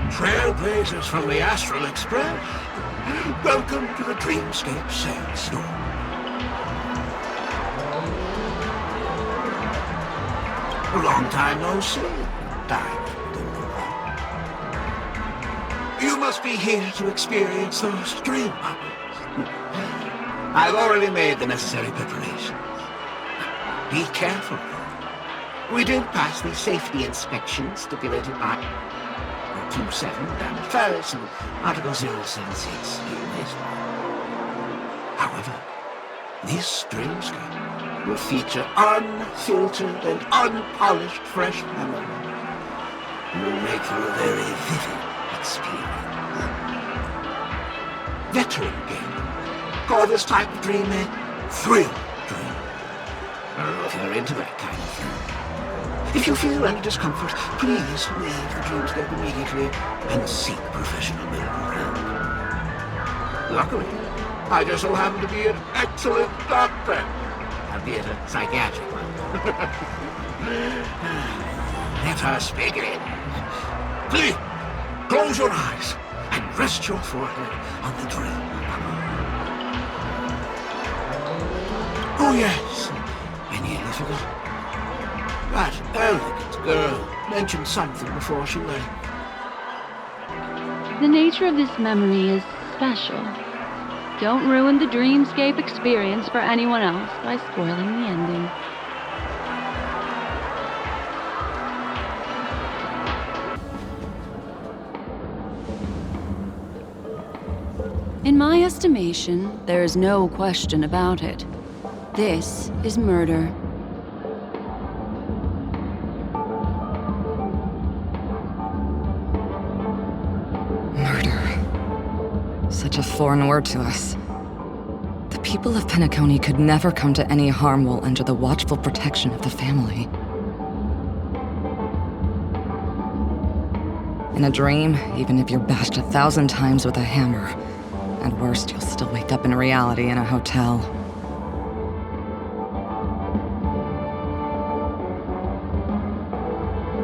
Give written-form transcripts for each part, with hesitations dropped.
Trailblazers from the Astral Express, welcome to the Dreamscape Sandstorm. A long time no see, Diamond in the Rough. You must be here to experience those dream bubbles. I've already made the necessary preparations. Be careful. We did pass the safety inspection stipulated by 27 damage Paris and Article 076 UNIS. However, this dreamscape will feature unfiltered and unpolished fresh memory. It will make for a very vivid experience. Veteran gamers call this type of dream a thrill dream. I don't know if you're into that kind of thing. If you feel any discomfort, please leave the dreamscape immediately and seek professional medical help. Luckily, I just so happen to be an excellent doctor, albeit a psychiatric one. Let us begin. Please, close your eyes and rest your forehead on the dream. Oh yes, I nearly forgot. That elegant girl mentioned something before she left. The nature of this memory is special. Don't ruin the dreamscape experience for anyone else by spoiling the ending. In my estimation, there is no question about it. This is murder. Such a foreign word to us. The people of Penacony could never come to any harm while under the watchful protection of the family. In a dream, even if you're bashed 1,000 times with a hammer, at worst, you'll still wake up in reality in a hotel.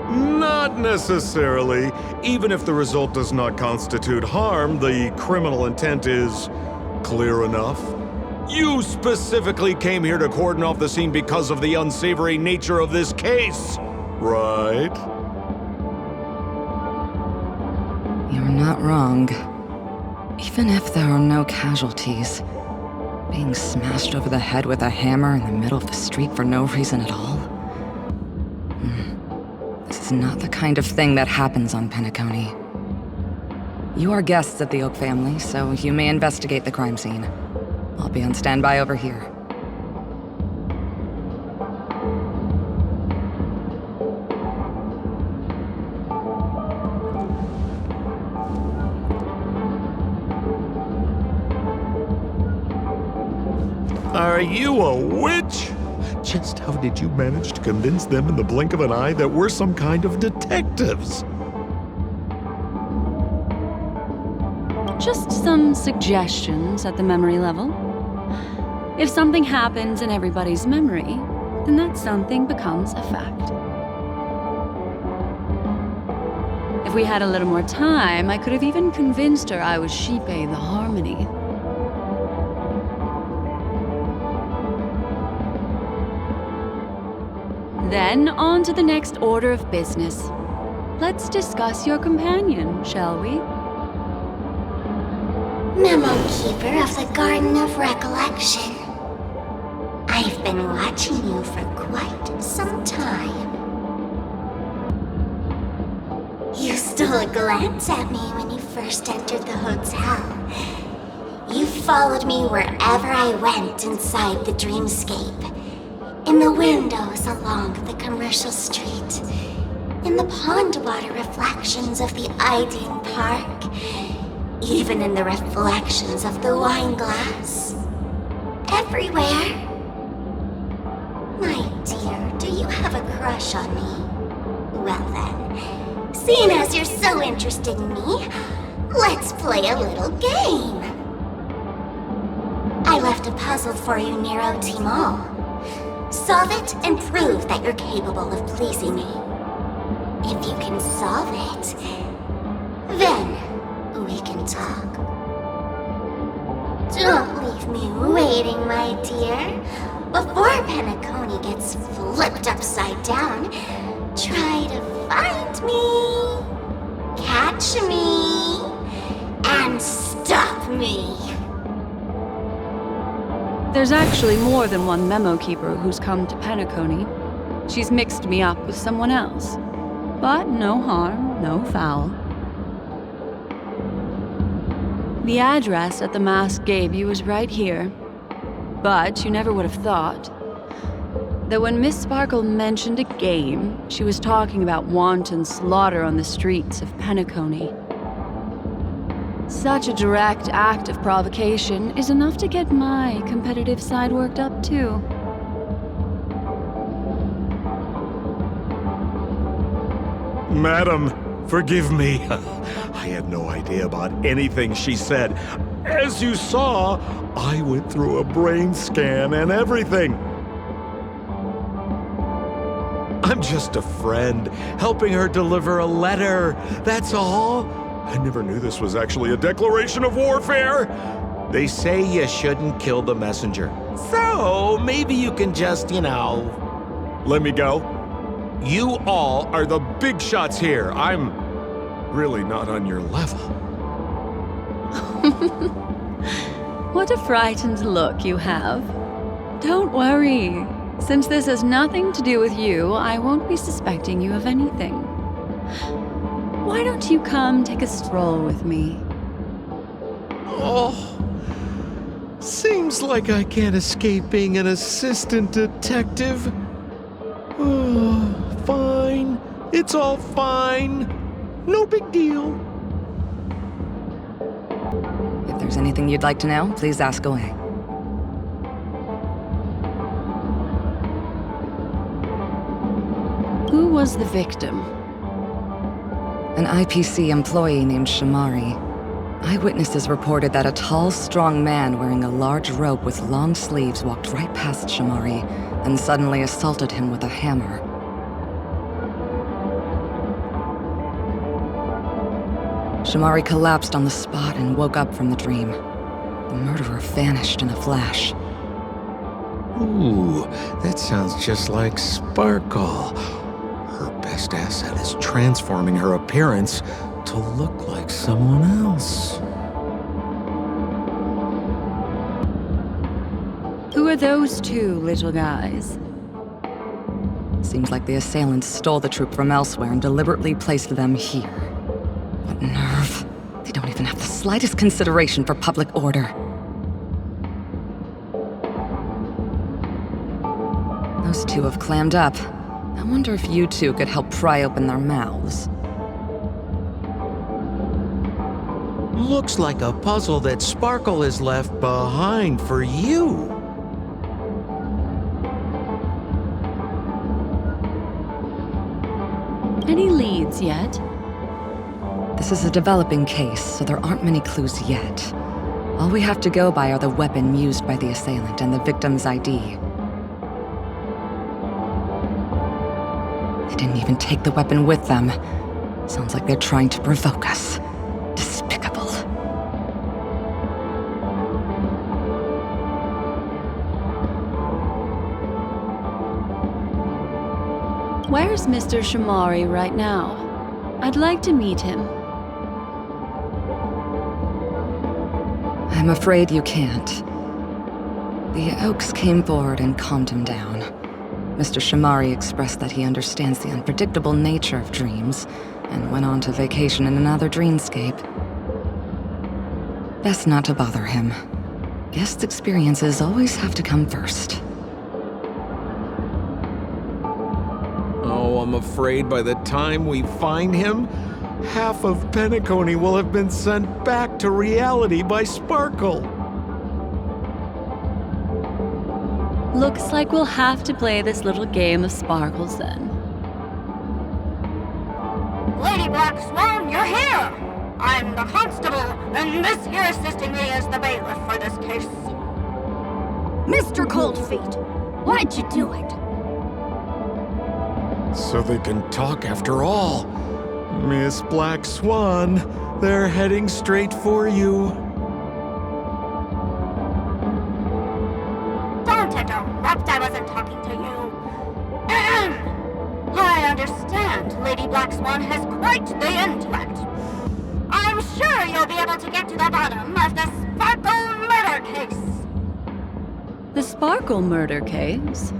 Not necessarily. Even if the result does not constitute harm, the criminal intent is clear enough. You specifically came here to cordon off the scene because of the unsavory nature of this case, right? You're not wrong. Even if there are no casualties, being smashed over the head with a hammer in the middle of the street for no reason at all? This is not the kind of thing that happens on Penacony. You are guests of the Oak family, so you may investigate the crime scene. I'll be on standby over here. Are you a witch? Just how did you manage to convince them in the blink of an eye that we're some kind of detectives? Just some suggestions at the memory level. If something happens in everybody's memory, then that something becomes a fact. If we had a little more time, I could have even convinced her I was Sheepe the Harmony. Then on to the next order of business. Let's discuss your companion, shall we? Memo Keeper of the Garden of Recollection. I've been watching you for quite some time. You stole a glance at me when you first entered the hotel. You followed me wherever I went inside the dreamscape. In the windows along the commercial street. In the pond water reflections of the Ideen Park. Even in the reflections of the wine glass. Everywhere. My dear, do you have a crush on me? Well then, Seeing as you're so interested in me, let's play a little game. I left a puzzle for you, Nero Timol. Solve it and prove that you're capable of pleasing me. If you can solve it, then we can talk. Don't leave me waiting, my dear. Before Penacony gets flipped upside down, try to find me, catch me, and stop me. There's actually more than one memo keeper who's come to Penacony. She's mixed me up with someone else. But no harm, no foul. The address that the mask gave you is right here. But you never would have thought that when Miss Sparkle mentioned a game, she was talking about wanton slaughter on the streets of Penacony. Such a direct act of provocation is enough to get my competitive side worked up too. Madam, forgive me. I had no idea about anything she said. As you saw, I went through a brain scan and everything. I'm just a friend, helping her deliver a letter. That's all. I never knew this was actually a declaration of warfare. They say you shouldn't kill the messenger. So, maybe you can just, let me go. You all are the big shots here. I'm really not on your level. What a frightened look you have. Don't worry. Since this has nothing to do with you, I won't be suspecting you of anything. Why don't you come take a stroll with me? Oh, seems like I can't escape being an assistant detective. Oh, fine. It's all fine. No big deal. If there's anything you'd like to know, please ask away. Who was the victim? An IPC employee named Shamari. Eyewitnesses reported that a tall, strong man wearing a large robe with long sleeves walked right past Shamari, and suddenly assaulted him with a hammer. Shamari collapsed on the spot and woke up from the dream. The murderer vanished in a flash. Ooh, that sounds just like Sparkle. Her best asset is transforming her appearance to look like someone else. Who are those two little guys? Seems like the assailants stole the troop from elsewhere and deliberately placed them here. What nerve. They don't even have the slightest consideration for public order. Those two have clammed up. I wonder if you two could help pry open their mouths. Looks like a puzzle that Sparkle has left behind for you. Any leads yet? This is a developing case, so there aren't many clues yet. All we have to go by are the weapon used by the assailant and the victim's ID. They didn't even take the weapon with them. Sounds like they're trying to provoke us. Despicable. Where's Mr. Shamari right now? I'd like to meet him. I'm afraid you can't. The Oaks came forward and calmed him down. Mr. Shamari expressed that he understands the unpredictable nature of dreams, and went on to vacation in another dreamscape. Best not to bother him. Guest experiences always have to come first. Oh, I'm afraid by the time we find him, half of Penacony will have been sent back to reality by Sparkle. Looks like we'll have to play this little game of sparkles then. Lady Black Swan, you're here! I'm the constable, and this here assisting me is the bailiff for this case. Mr. Coldfeet, why'd you do it? So they can talk after all. Miss Black Swan, they're heading straight for you. Don't interrupt, I wasn't talking to you. I understand Lady Black Swan has quite the intellect. I'm sure you'll be able to get to the bottom of the Sparkle murder case. The Sparkle murder case?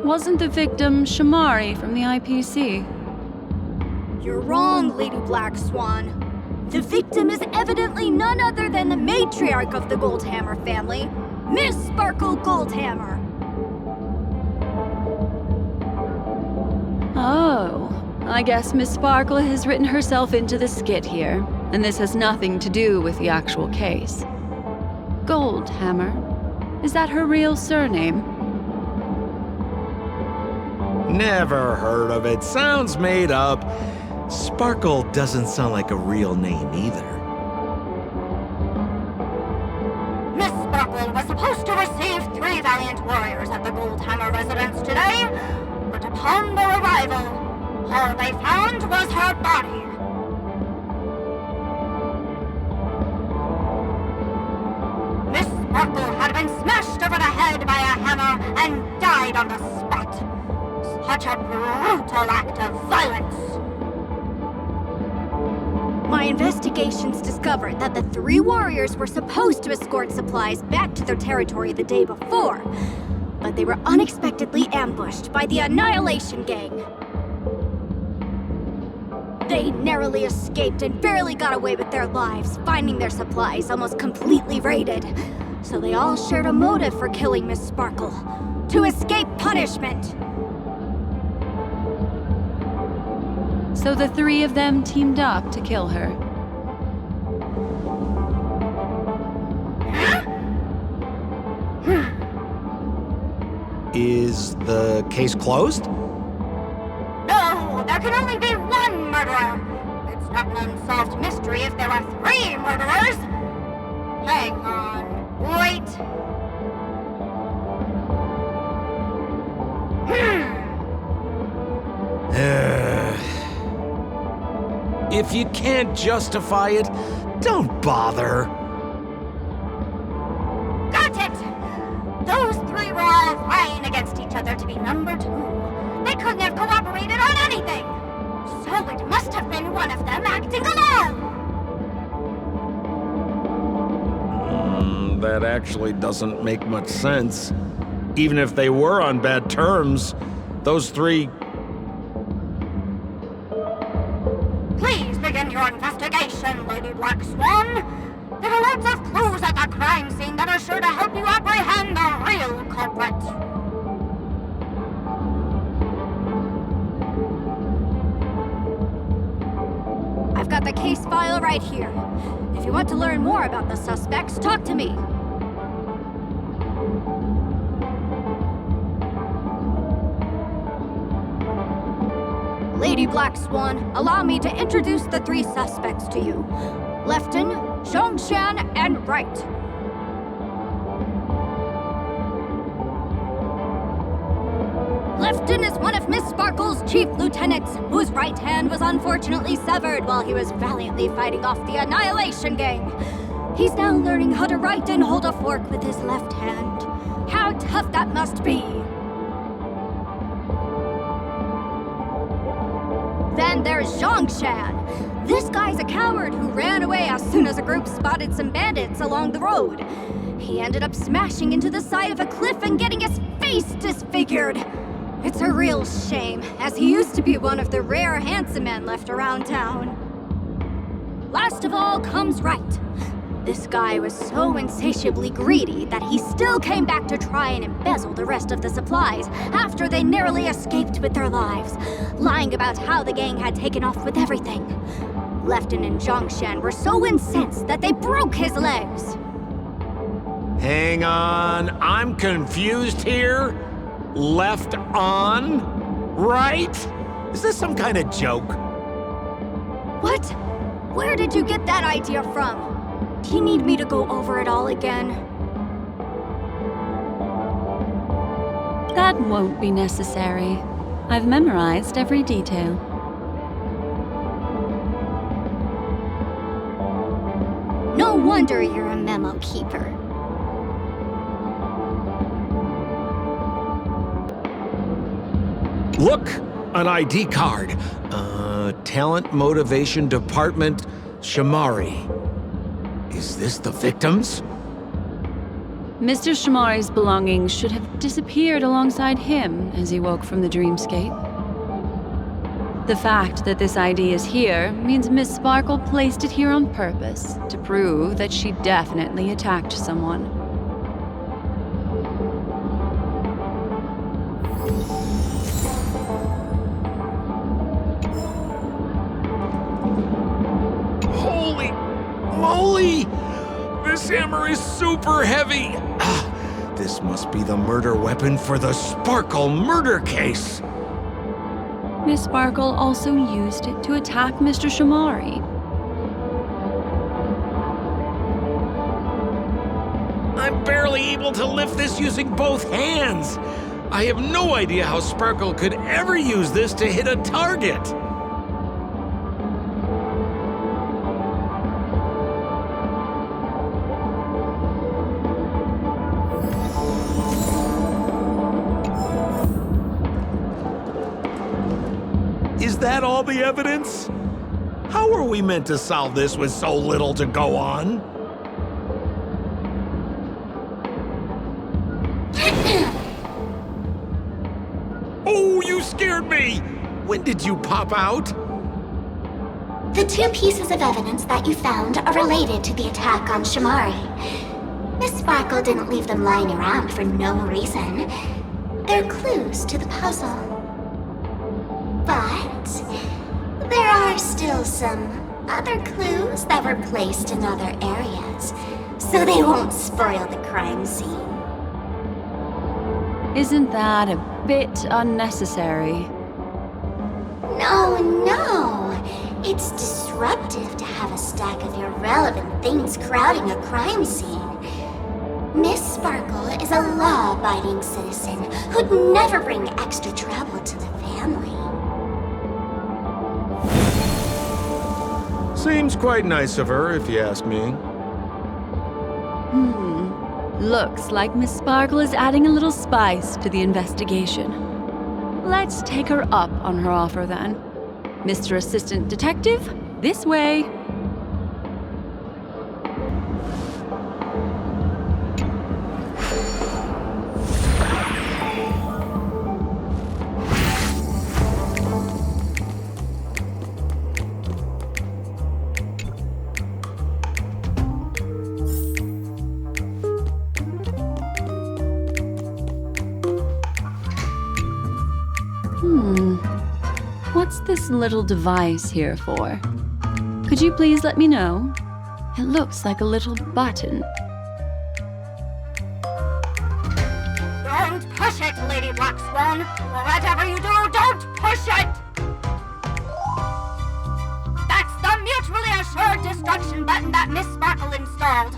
Wasn't the victim Shamari from the IPC? You're wrong, Lady Black Swan. The victim is evidently none other than the matriarch of the Goldhammer family, Miss Sparkle Goldhammer. Oh, I guess Miss Sparkle has written herself into the skit here, and this has nothing to do with the actual case. Goldhammer? Is that her real surname? Never heard of it. Sounds made up. Sparkle doesn't sound like a real name either. Miss Sparkle was supposed to receive 3 valiant warriors at the Goldhammer residence today, but upon their arrival, all they found was her body. Miss Sparkle had been smashed over the head by a hammer and died on the spot. Such a brutal act of violence. My investigations discovered that the 3 warriors were supposed to escort supplies back to their territory the day before, but they were unexpectedly ambushed by the Annihilation Gang. They narrowly escaped and barely got away with their lives, finding their supplies almost completely raided. So they all shared a motive for killing Miss Sparkle: to escape punishment. So the 3 of them teamed up to kill her. Is the case closed? No, there can only be one murderer. It's not an unsolved mystery if there are 3 murderers. Hang on, wait. If you can't justify it, don't bother. Got it! Those 3 were all vying against each other to be number 2. They couldn't have cooperated on anything. So it must have been one of them acting alone. That actually doesn't make much sense. Even if they were on bad terms, those 3... Please begin your investigation, Lady Black Swan. There are lots of clues at the crime scene that are sure to help you apprehend the real culprit. I've got the case file right here. If you want to learn more about the suspects, talk to me. Lady Black Swan, allow me to introduce the 3 suspects to you. Lefton, Zhongshan, and Wright. Lefton is one of Miss Sparkle's chief lieutenants, whose right hand was unfortunately severed while he was valiantly fighting off the Annihilation Gang. He's now learning how to write and hold a fork with his left hand. How tough that must be! Then there's Zhongshan. This guy's a coward who ran away as soon as a group spotted some bandits along the road. He ended up smashing into the side of a cliff and getting his face disfigured. It's a real shame, as he used to be one of the rare handsome men left around town. Last of all comes Wright. This guy was so insatiably greedy that he still came back to try and embezzle the rest of the supplies after they narrowly escaped with their lives, lying about how the gang had taken off with everything. Lefton and Zhongshan were so incensed that they broke his legs. Hang on, I'm confused here. Left on? Right? Is this some kind of joke? Where did you get that idea from? Do you need me to go over it all again? That won't be necessary. I've memorized every detail. No wonder you're a memo keeper. Look! An ID card. Talent Motivation Department, Shamari. Is this the victims? Mr. Shamari's belongings should have disappeared alongside him as he woke from the dreamscape. The fact that this ID is here means Miss Sparkle placed it here on purpose to prove that she definitely attacked someone. Holy moly! This hammer is super heavy! This must be the murder weapon for the Sparkle murder case! Miss Sparkle also used it to attack Mr. Shamari. I'm barely able to lift this using both hands! I have no idea how Sparkle could ever use this to hit a target! Is that all the evidence? How are we meant to solve this with so little to go on? Oh, you scared me! When did you pop out? The two pieces of evidence that you found are related to the attack on Shamari. Miss Sparkle didn't leave them lying around for no reason. They're clues to the puzzle. But there are still some other clues that were placed in other areas, so they won't spoil the crime scene. Isn't that a bit unnecessary? No. It's disruptive to have a stack of irrelevant things crowding a crime scene. Miss Sparkle is a law-abiding citizen who'd never bring extra trouble to the family. Seems quite nice of her, if you ask me. Looks like Miss Sparkle is adding a little spice to the investigation. Let's take her up on her offer then. Mr. Assistant Detective, this way. What's this little device here for? Could you please let me know? It looks like a little button. Don't push it, Lady Black Swan. Whatever you do, don't push it! That's the mutually assured destruction button that Miss Sparkle installed.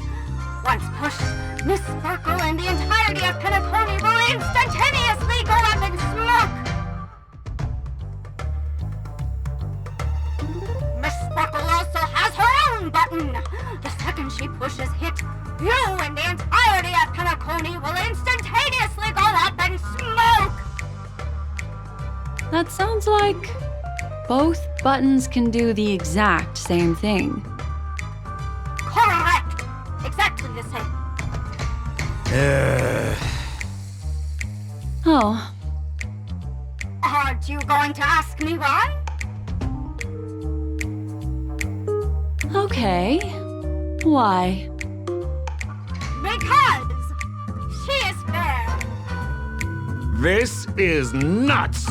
Once pushed, Miss Sparkle and the entirety of Penacony will instantaneously go up in smoke! Miss Sparkle also has her own button! The second she pushes hit, you and the entirety of Penacony will instantaneously go up in smoke! That sounds like both buttons can do the exact same thing. Correct! Exactly the same. Oh, Aren't you going to ask me why? okay. Why? Because she is fair. This is nuts!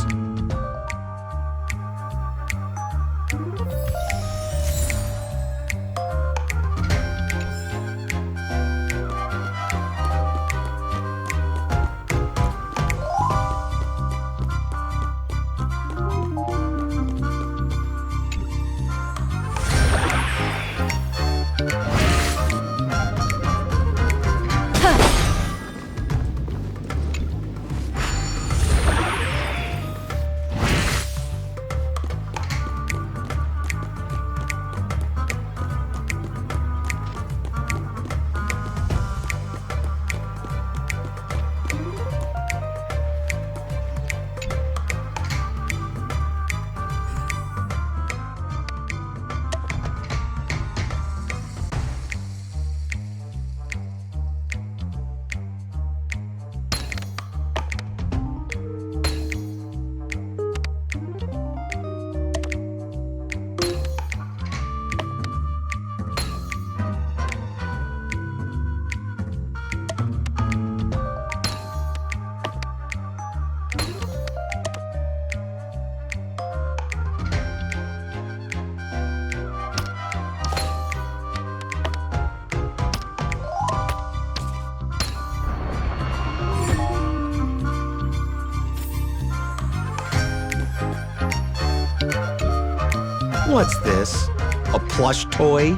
What's this? A plush toy?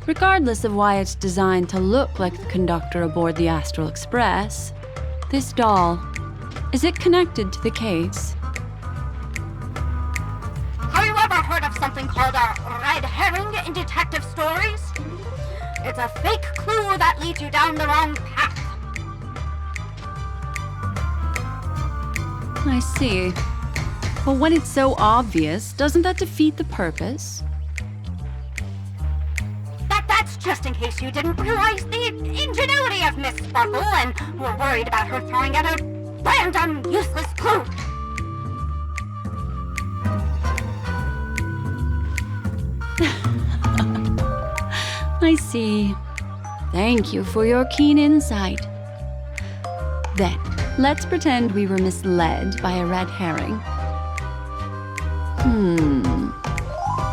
Regardless of why it's designed to look like the conductor aboard the Astral Express, this doll, is it connected to the case? Have you ever heard of something called a red herring in detective stories? It's a fake clue that leads you down the wrong path. I see. But when it's so obvious, doesn't that defeat the purpose? That's just in case you didn't realize the ingenuity of Miss Sparkle and were worried about her throwing out a random, useless clue. I see. Thank you for your keen insight. Then, let's pretend we were misled by a red herring.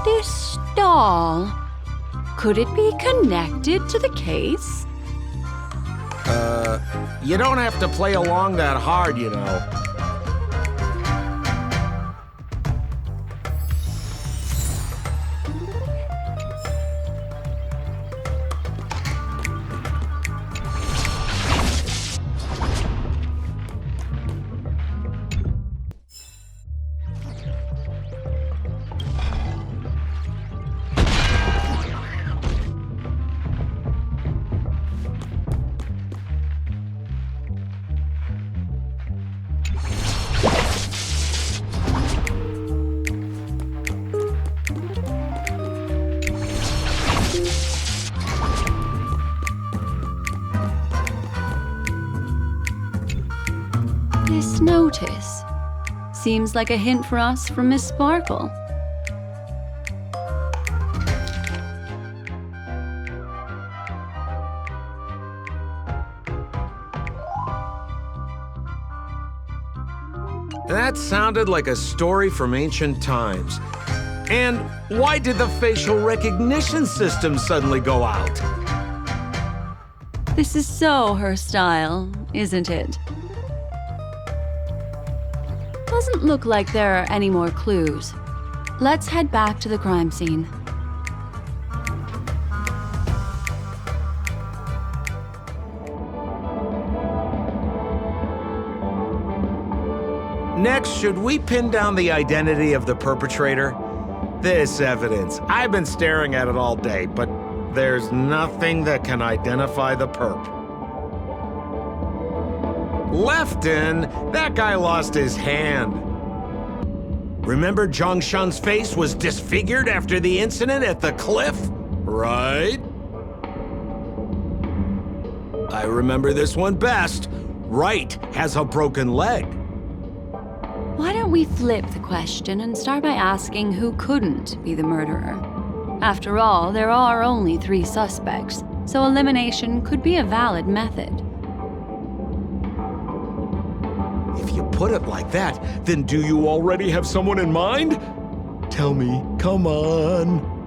This doll, could it be connected to the case? You don't have to play along that hard, you know. This notice seems like a hint for us from Miss Sparkle. That sounded like a story from ancient times. And why did the facial recognition system suddenly go out? This is so her style, isn't it? Doesn't look like there are any more clues. Let's head back to the crime scene. Next, should we pin down the identity of the perpetrator? This evidence, I've been staring at it all day, but there's nothing that can identify the perp. Lefton, that guy lost his hand. Remember Zhongshan's face was disfigured after the incident at the cliff? Right? I remember this one best. Wright has a broken leg. Why don't we flip the question and start by asking who couldn't be the murderer? After all, there are only 3 suspects, so elimination could be a valid method. If you put it like that, then do you already have someone in mind? Tell me, come on.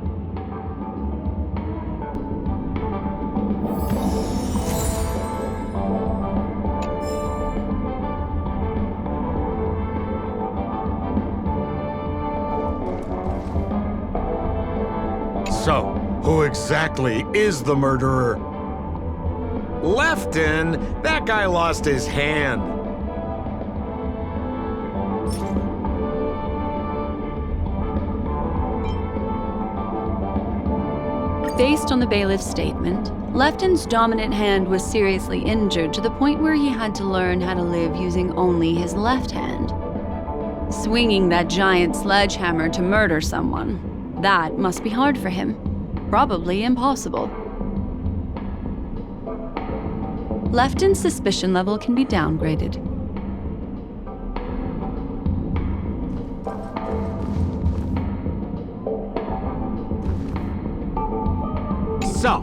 So, who exactly is the murderer? Lefton, that guy lost his hand. Based on the bailiff's statement, Lefton's dominant hand was seriously injured to the point where he had to learn how to live using only his left hand. Swinging that giant sledgehammer to murder someone, that must be hard for him. Probably impossible. Lefton's suspicion level can be downgraded. So,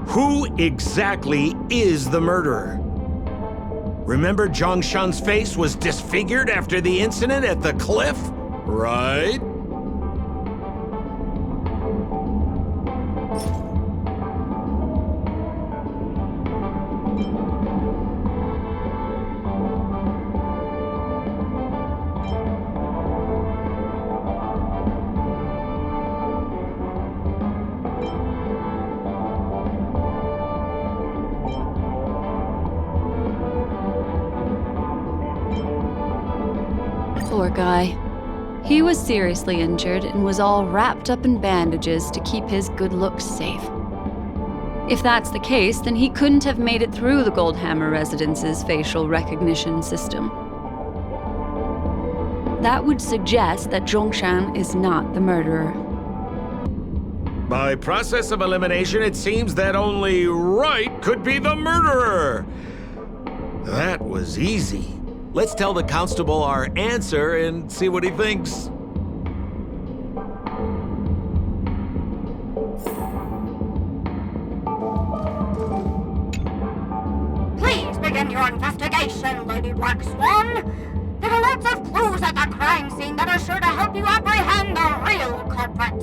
who exactly is the murderer? Remember Zhongshan's face was disfigured after the incident at the cliff? Right? Poor guy. He was seriously injured and was all wrapped up in bandages to keep his good looks safe. If that's the case, then he couldn't have made it through the Goldhammer Residence's facial recognition system. That would suggest that Zhongshan is not the murderer. By process of elimination, it seems that only Wright could be the murderer. That was easy. Let's tell the constable our answer and see what he thinks. Please begin your investigation, Lady Black Swan. There are lots of clues at the crime scene that are sure to help you apprehend the real culprit.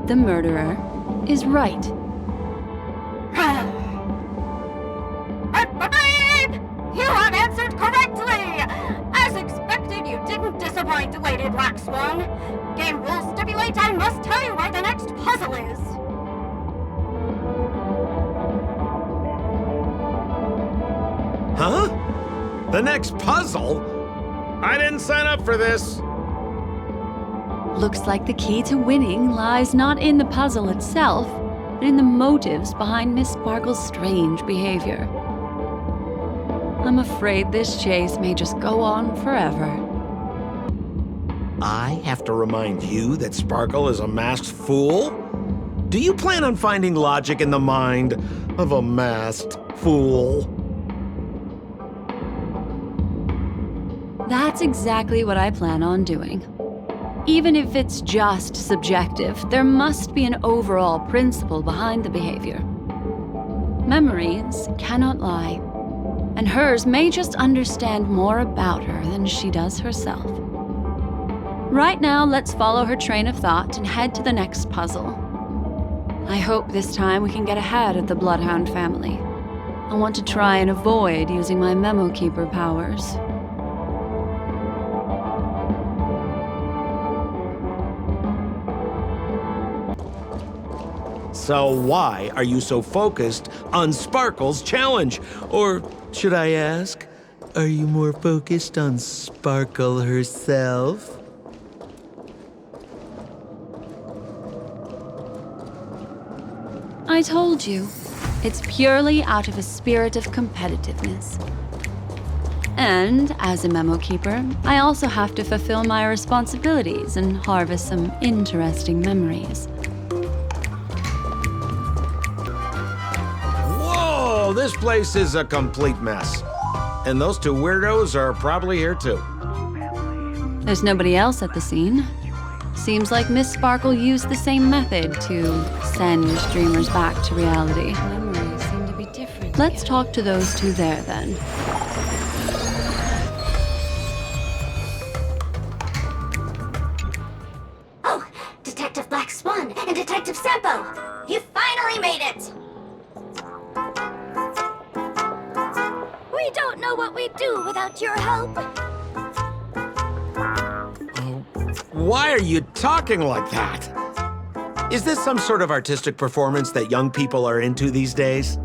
The murderer is Wright. You have answered correctly! As expected, you didn't disappoint, Lady Black Swan. Game rules stipulate I must tell you where the next puzzle is. Huh? The next puzzle? I didn't sign up for this. Looks like the key to winning lies not in the puzzle itself, but in the motives behind Miss Sparkle's strange behavior. I'm afraid this chase may just go on forever. I have to remind you that Sparkle is a masked fool? Do you plan on finding logic in the mind of a masked fool? That's exactly what I plan on doing. Even if it's just subjective, there must be an overall principle behind the behavior. Memories cannot lie, and hers may just understand more about her than she does herself. Right now, let's follow her train of thought and head to the next puzzle. I hope this time we can get ahead of the Bloodhound family. I want to try and avoid using my Memo Keeper powers. So why are you so focused on Sparkle's challenge? Or should I ask, are you more focused on Sparkle herself? I told you, it's purely out of a spirit of competitiveness. And as a Memo Keeper, I also have to fulfill my responsibilities and harvest some interesting memories. Whoa, this place is a complete mess. And those two weirdos are probably here too. There's nobody else at the scene. Seems like Miss Sparkle used the same method to send dreamers back to reality. Memories seem to be different. Let's talk to those two there then. Oh, Detective Black Swan and Detective Sampo! You finally made it! We don't know what we'd do without your help. Why are you talking like that? Is this some sort of artistic performance that young people are into these days?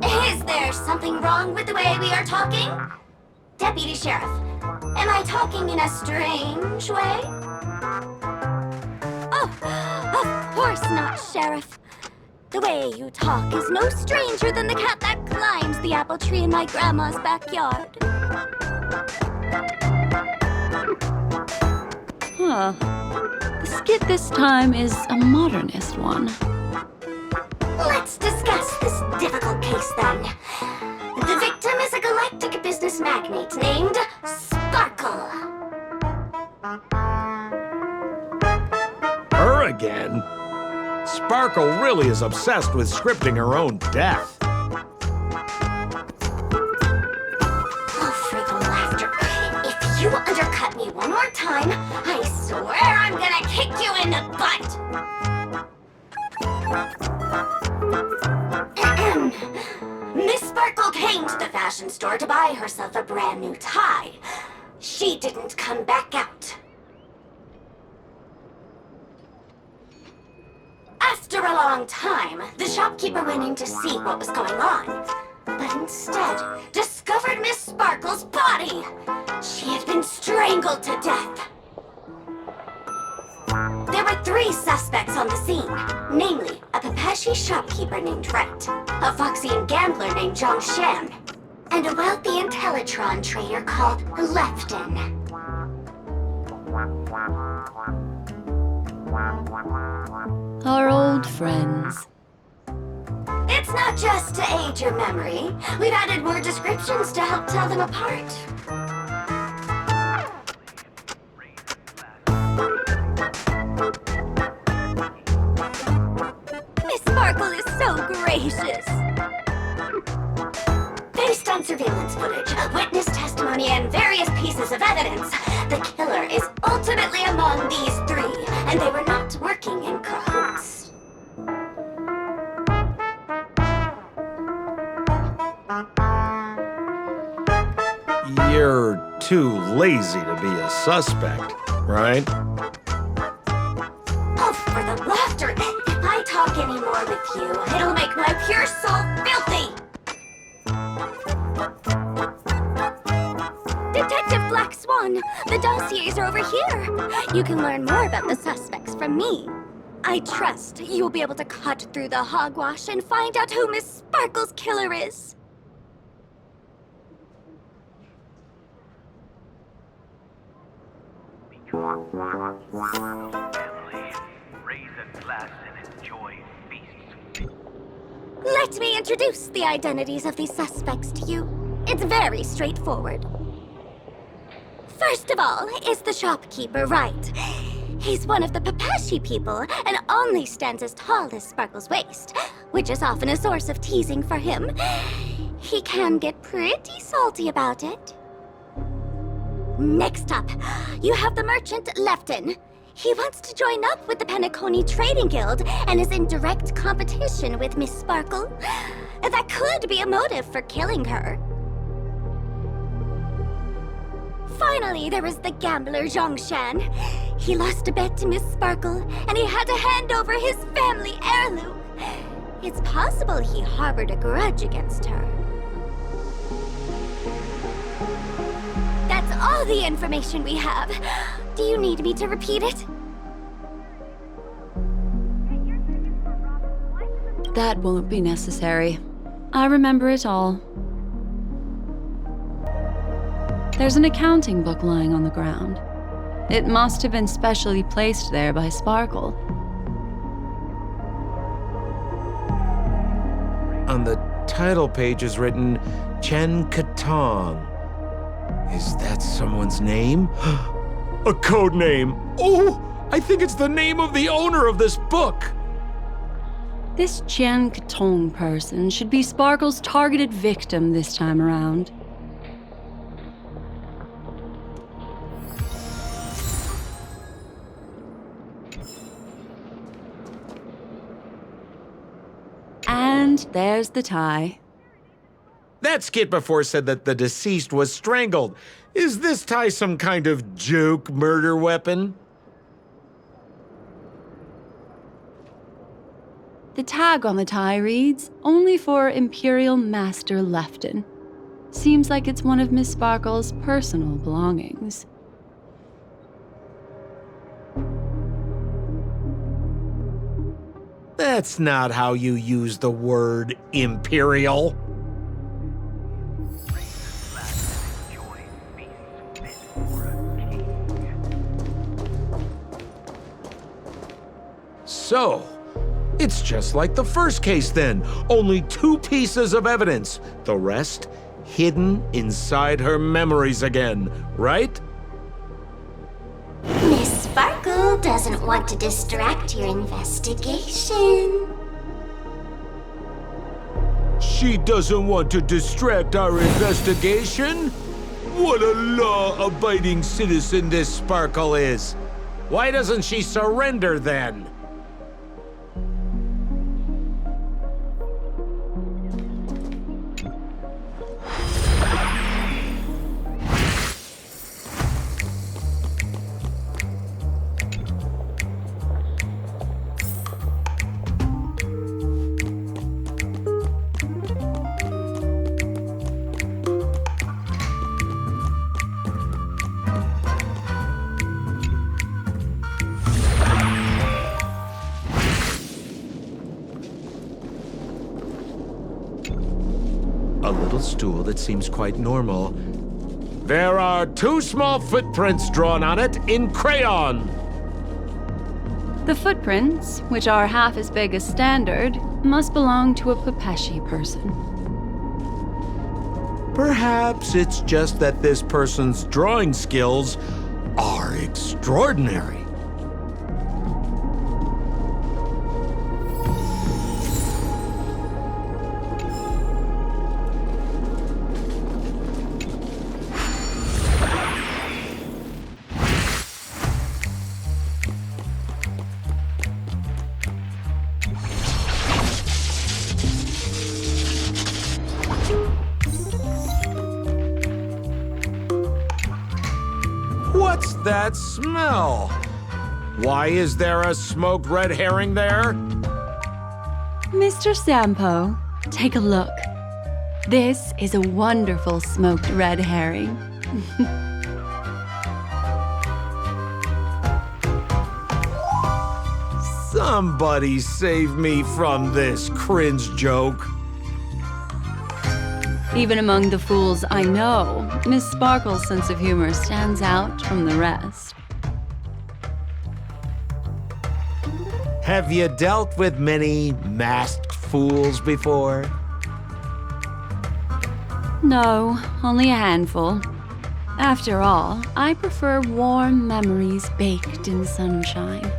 Is there something wrong with the way we are talking? Deputy Sheriff, am I talking in a strange way? Oh, of course not, Sheriff. The way you talk is no stranger than the cat that climbs the apple tree in my grandma's backyard. Huh. The skit this time is a modernist one. Let's discuss this difficult case then. The victim is a galactic business magnate named Sparkle. Her again? Sparkle really is obsessed with scripting her own death. Oh, for the laughter. If you undercut me one more time, I swear I'm gonna kick you in the butt. Miss Sparkle came to the fashion store to buy herself a brand new tie. She didn't come back out. After a long time, the shopkeeper went in to see what was going on, but instead discovered Miss Sparkle's body. She had been strangled to death. There were 3 suspects on the scene, namely a Papeshi shopkeeper named Wright, a Foxian gambler named Zhongshan, and a wealthy Intellitron trader called Lefton. Our old friends. It's not just to aid your memory. We've added more descriptions to help tell them apart. Miss Sparkle is so gracious. Based on surveillance footage, witness testimony, and various pieces of evidence, the killer is ultimately among these 3, and they were not working in cahoots. You're too lazy to be a suspect, right? Oh, for the laughter! If I talk anymore with you, it'll make my pure soul filthy! Detective Black Swan, the dossiers are over here. You can learn more about the suspects from me. I trust you'll be able to cut through the hogwash and find out who Miss Sparkle's killer is. Raise a glass and enjoy feasts. Let me introduce the identities of these suspects to you. It's very straightforward. First of all is the shopkeeper, Wright. He's one of the Papeshi people and only stands as tall as Sparkle's waist, which is often a source of teasing for him. He can get pretty salty about it. Next up, you have the merchant Lefton. He wants to join up with the Penacony Trading Guild and is in direct competition with Miss Sparkle. That could be a motive for killing her. Finally, there is the gambler Zhongshan. He lost a bet to Miss Sparkle, and he had to hand over his family heirloom. It's possible he harbored a grudge against her. That's all the information we have. Do you need me to repeat it? That won't be necessary. I remember it all. There's an accounting book lying on the ground. It must have been specially placed there by Sparkle. On the title page is written Chen Katong. Is that someone's name? A code name. Oh, I think it's the name of the owner of this book. This Jian Katong person should be Sparkle's targeted victim this time around. And there's the tie. That skit before said that the deceased was strangled. Is this tie some kind of joke murder weapon? The tag on the tie reads, "Only for Imperial Master Lefton." Seems like it's one of Miss Sparkle's personal belongings. That's not how you use the word imperial. So, it's just like the first case then. Only 2 pieces of evidence. The rest hidden inside her memories again, right? Miss Sparkle doesn't want to distract your investigation. She doesn't want to distract our investigation? What a law-abiding citizen this Sparkle is. Why doesn't she surrender then? a little stool that seems quite normal. There are 2 small footprints drawn on it in crayon. The footprints, which are half as big as standard, must belong to a Pepeshi person. Perhaps it's just that this person's drawing skills are extraordinary. What's that smell? Why is there a smoked red herring there? Mr. Sampo, take a look. This is a wonderful smoked red herring. Somebody save me from this cringe joke. Even among the fools I know, Miss Sparkle's sense of humor stands out from the rest. Have you dealt with many masked fools before? No, only a handful. After all, I prefer warm memories baked in sunshine.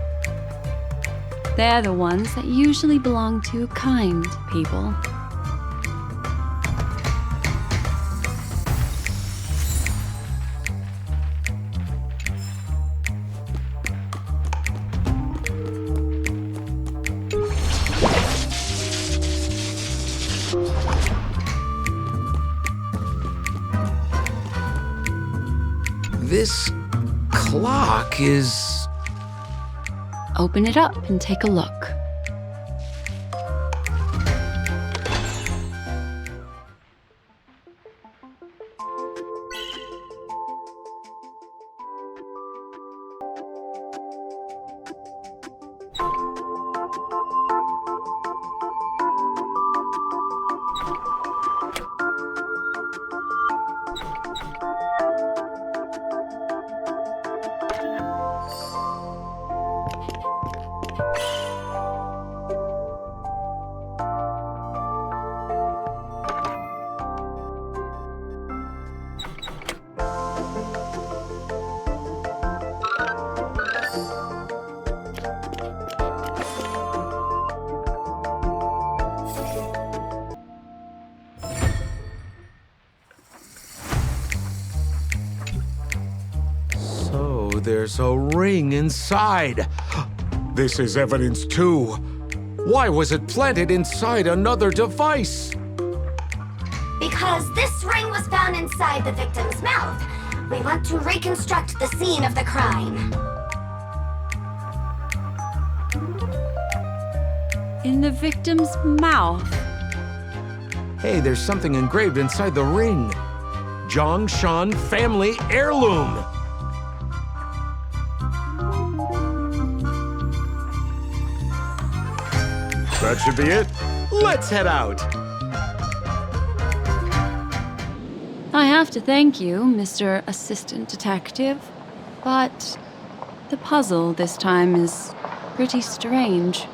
They're the ones that usually belong to kind people. This clock is... Open it up and take a look. There's a ring inside. This is evidence too. Why was it planted inside another device? Because this ring was found inside the victim's mouth. We want to reconstruct the scene of the crime. In the victim's mouth. Hey, there's something engraved inside the ring. Zhongshan family heirloom. That should be it. Let's head out. I have to thank you, Mr. Assistant Detective, but the puzzle this time is pretty strange.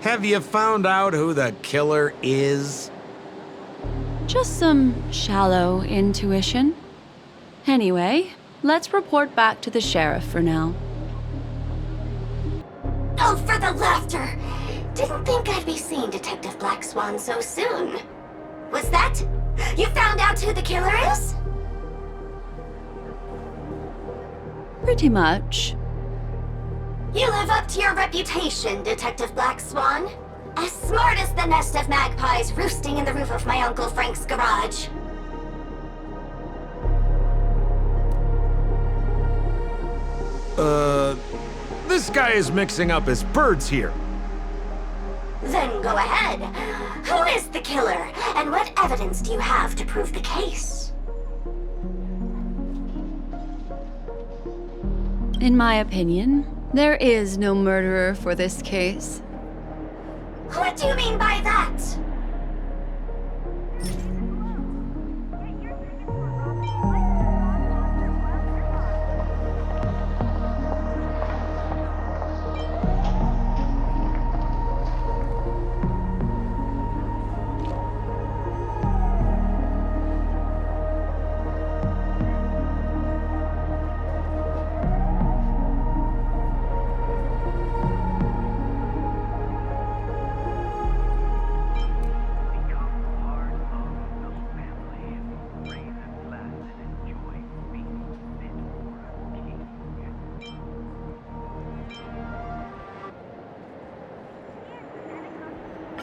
Have you found out who the killer is? Just some shallow intuition. Anyway, let's report back to the sheriff for now. Oh, for the laughter! Didn't think I'd be seeing Detective Black Swan so soon. Was that? You found out who the killer is? Pretty much. You live up to your reputation, Detective Black Swan. As smart as the nest of magpies roosting in the roof of my Uncle Frank's garage. This guy is mixing up his birds here. Then go ahead. Who is the killer, and what evidence do you have to prove the case? In my opinion, there is no murderer for this case. What do you mean by that?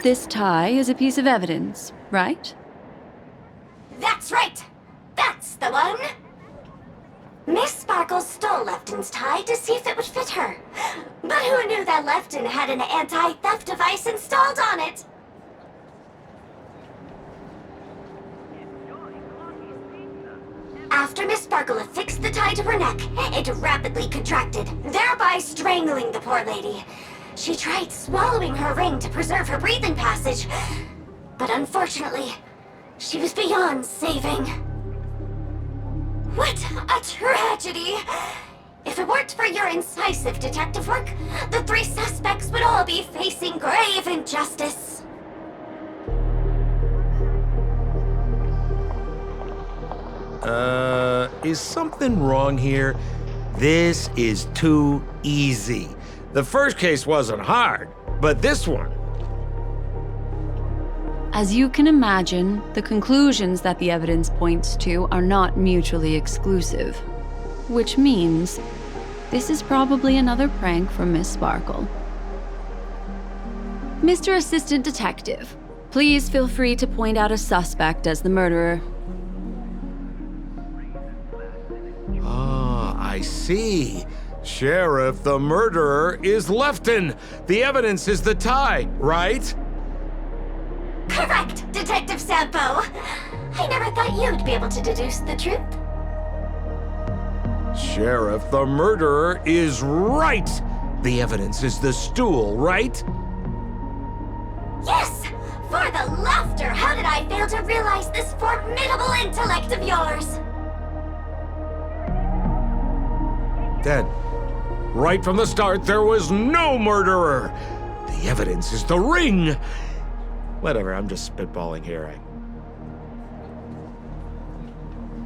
This tie is a piece of evidence, right? That's right! That's the one! Miss Sparkle stole Lefton's tie to see if it would fit her. But who knew that Lefton had an anti-theft device installed on it? After Miss Sparkle affixed the tie to her neck, it rapidly contracted, thereby strangling the poor lady. She tried swallowing her ring to preserve her breathing passage, but unfortunately, she was beyond saving. What a tragedy! If it weren't for your incisive detective work, the 3 suspects would all be facing grave injustice. Is something wrong here? This is too easy. The first case wasn't hard, but this one... As you can imagine, the conclusions that the evidence points to are not mutually exclusive. Which means, this is probably another prank from Miss Sparkle. Mr. Assistant Detective, please feel free to point out a suspect as the murderer. Ah, I see. Sheriff, the murderer is Lefton. The evidence is the tie, right? Correct, Detective Sampo. I never thought you'd be able to deduce the truth. Sheriff, the murderer is right. The evidence is the stool, right? Yes! For the laughter, how did I fail to realize this formidable intellect of yours? Then, right from the start, there was no murderer. The evidence is the ring. Whatever, I'm just spitballing here.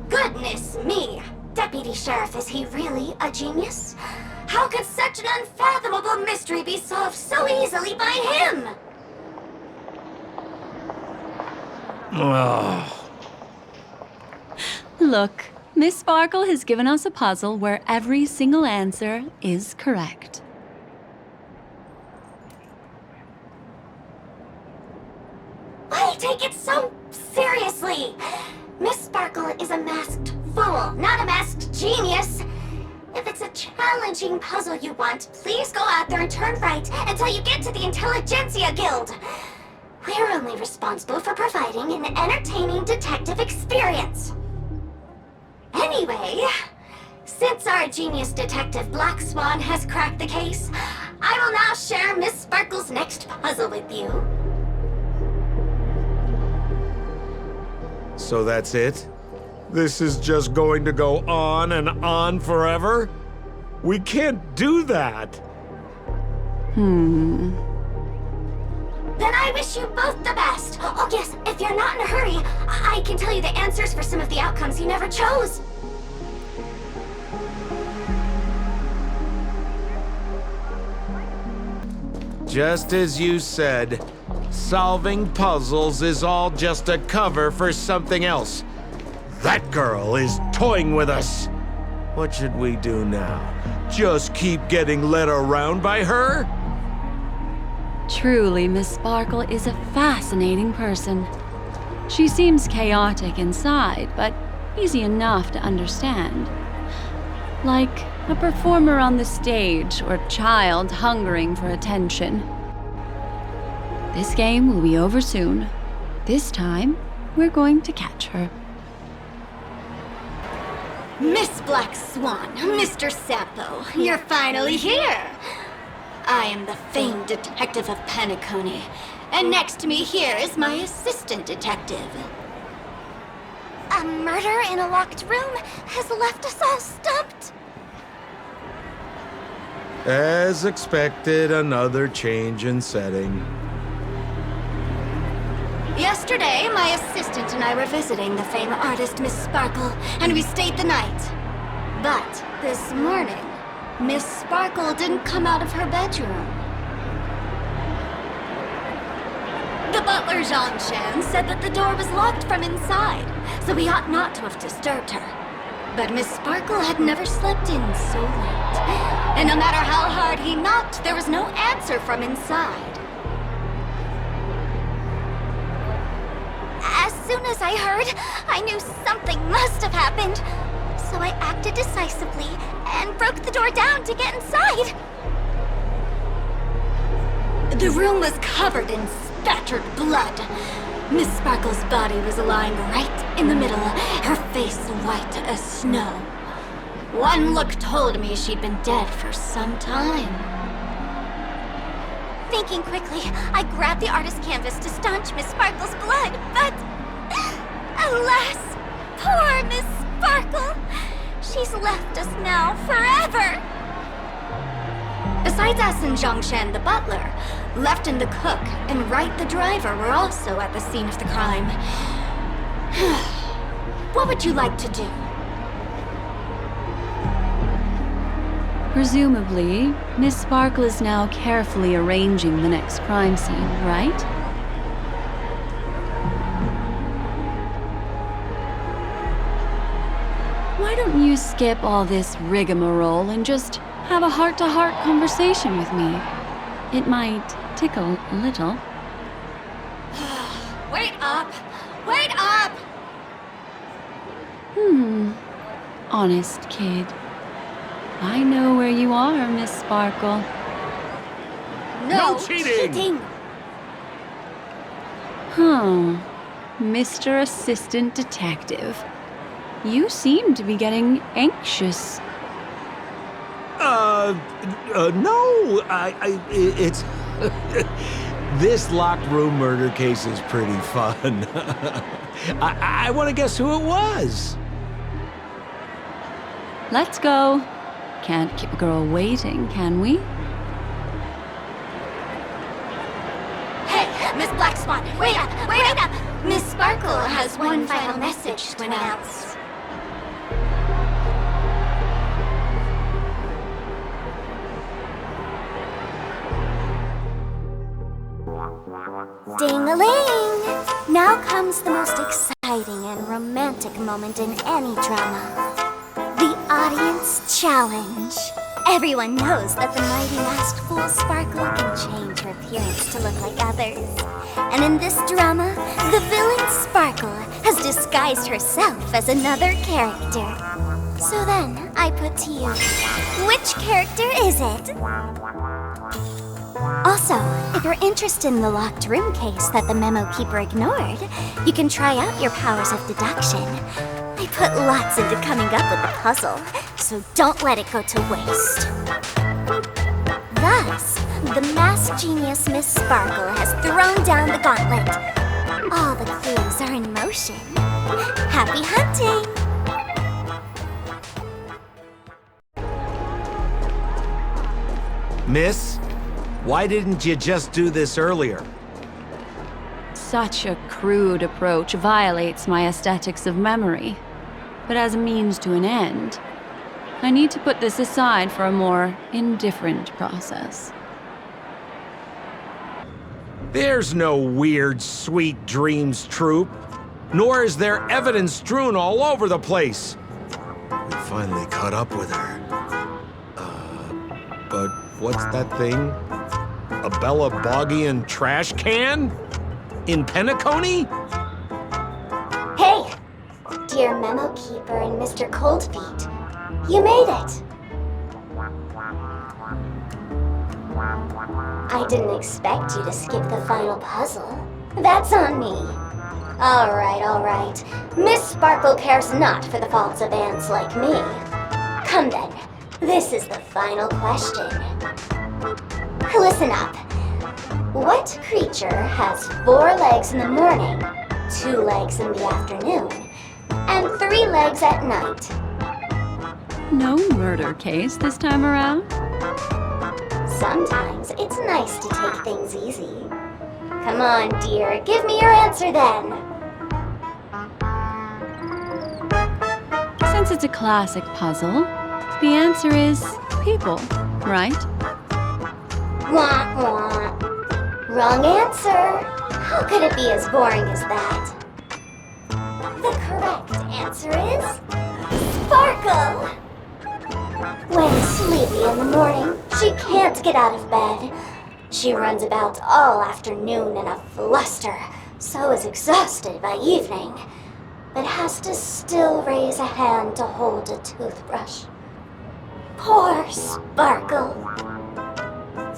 Goodness me! Deputy Sheriff, is he really a genius? How could such an unfathomable mystery be solved so easily by him? Look, Miss Sparkle has given us a puzzle where every single answer is correct. Why take it so seriously? Miss Sparkle is a masked fool, not a masked genius. If it's a challenging puzzle you want, please go out there and turn right until you get to the Intelligentsia Guild. We're only responsible for providing an entertaining detective experience. Anyway, since our genius detective Black Swan has cracked the case, I will now share Miss Sparkle's next puzzle with you. So that's it? This is just going to go on and on forever? We can't do that. Then I wish you both the best. Oh yes, if you're not in a hurry, I can tell you the answers for some of the outcomes you never chose. Just as you said, solving puzzles is all just a cover for something else. That girl is toying with us. What should we do now? Just keep getting led around by her? Truly, Miss Sparkle is a fascinating person. She seems chaotic inside, but easy enough to understand. Like a performer on the stage or child hungering for attention. This game will be over soon. This time, we're going to catch her. Miss Black Swan, Mr. Sampo, you're finally here! I am the famed detective of Penacony, And next to me here is my assistant detective. A murder in a locked room has left us all stumped. As expected, another change in setting. Yesterday, my assistant and I were visiting the famed artist Miss Sparkle, and we stayed the night. But this morning, Miss Sparkle didn't come out of her bedroom. The butler, Zhongshan, said that the door was locked from inside, so we ought not to have disturbed her. But Miss Sparkle had never slept in so late. And no matter how hard he knocked, there was no answer from inside. As soon as I heard, I knew something must have happened. So I acted decisively and broke the door down to get inside. The room was covered in spattered blood. Miss Sparkle's body was lying right in the middle, her face white as snow. One look told me she'd been dead for some time. Thinking quickly, I grabbed the artist canvas to staunch Miss Sparkle's blood, but... alas, poor Miss Sparkle! She's left us now forever! Besides us and Zhongshan the butler, Lefton the cook and Wright the driver were also at the scene of the crime. What would you like to do? Presumably, Miss Sparkle is now carefully arranging the next crime scene, right? Why don't you skip all this rigmarole and just have a heart-to-heart conversation with me? It might tickle a little. Wait up! Wait up! Honest kid. I know where you are, Miss Sparkle. No cheating! Huh. Mr. Assistant Detective. You seem to be getting anxious. No, it's... This locked room murder case is pretty fun. I want to guess who it was. Let's go. Can't keep a girl waiting, can we? Hey, Miss Black Swan, wait up! Wait up! Miss Sparkle has one final message to announce. Ding-a-ling! Now comes the most exciting and romantic moment in any drama. The audience challenge. Everyone knows that the mighty masked fool Sparkle can change her appearance to look like others. And in this drama, the villain Sparkle has disguised herself as another character. So then, I put to you, which character is it? Also, if you're interested in the locked room case that the memo keeper ignored, you can try out your powers of deduction. I put lots into coming up with the puzzle, so don't let it go to waste. Thus, the masked genius Miss Sparkle has thrown down the gauntlet. All the clues are in motion. Happy hunting! Miss, why didn't you just do this earlier? Such a crude approach violates my aesthetics of memory. But as a means to an end, I need to put this aside for a more indifferent process. There's no weird, sweet dreams troupe, nor is there evidence strewn all over the place. We finally caught up with her. But what's that thing? A Bella Boggian trash can? In Penacony? Hey! Dear Memo Keeper and Mr. Coldfeet, you made it! I didn't expect you to skip the final puzzle. That's on me. Alright. Miss Sparkle cares not for the faults of ants like me. Come then, this is the final question. Listen up. What creature has 4 legs in the morning, 2 legs in the afternoon, and 3 legs at night? No murder case this time around? Sometimes it's nice to take things easy. Come on, dear, give me your answer then. Since it's a classic puzzle, the answer is people, right? Wah wah. Wrong answer. How could it be as boring as that? The correct answer is Sparkle. When sleepy in the morning, she can't get out of bed. She runs about all afternoon in a fluster, so is exhausted by evening, but has to still raise a hand to hold a toothbrush. Poor Sparkle.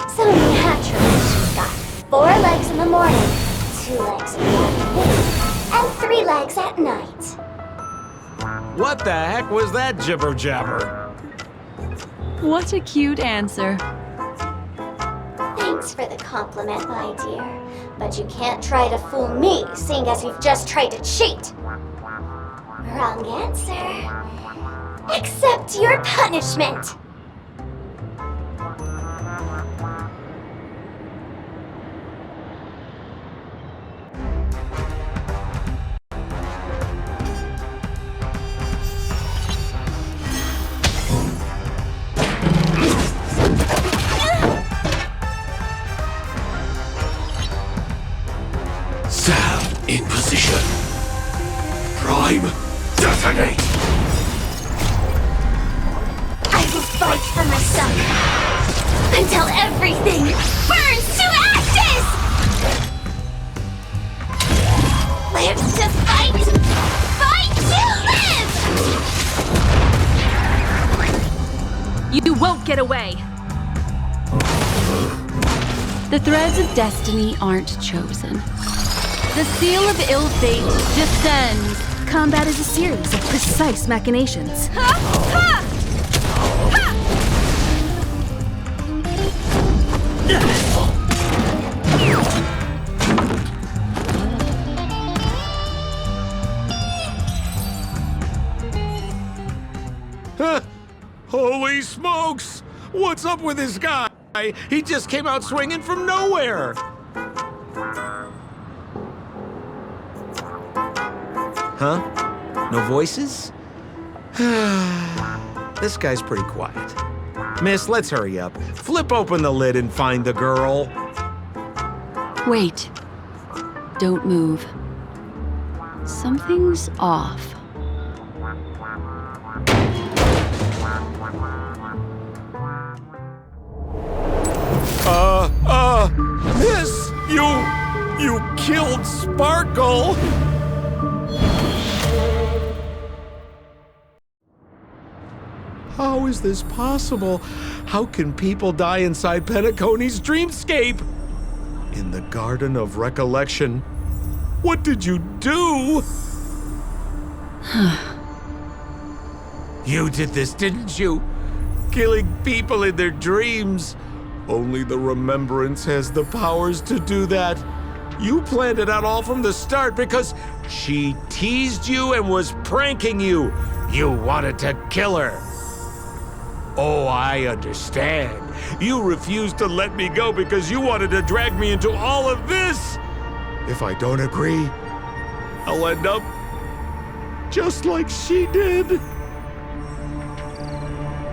So naturally, she's got 4 legs in the morning, 2 legs in the afternoon, and 3 legs at night. What the heck was that jibber jabber? What a cute answer. Thanks for the compliment, my dear, but you can't try to fool me, seeing as you've just tried to cheat. Wrong answer. Accept your punishment. Sound in position. Prime, detonate! I will fight for my son until everything burns to ashes! Live to fight! Fight to live! You won't get away! The threads of destiny aren't chosen. The seal of ill fate descends. Combat is a series of precise machinations. Ha! Ha! Holy smokes! What's up with this guy? He just came out swinging from nowhere! Huh? No voices? This guy's pretty quiet. Miss, let's hurry up. Flip open the lid and find the girl. Wait. Don't move. Something's off. Miss, you killed Sparkle! How is this possible? How can people die inside Penacony's dreamscape? In the Garden of Recollection. What did you do? You did this, didn't you? Killing people in their dreams. Only the Remembrance has the powers to do that. You planned it out all from the start because she teased you and was pranking you. You wanted to kill her. Oh, I understand. You refused to let me go because you wanted to drag me into all of this. If I don't agree, I'll end up just like she did.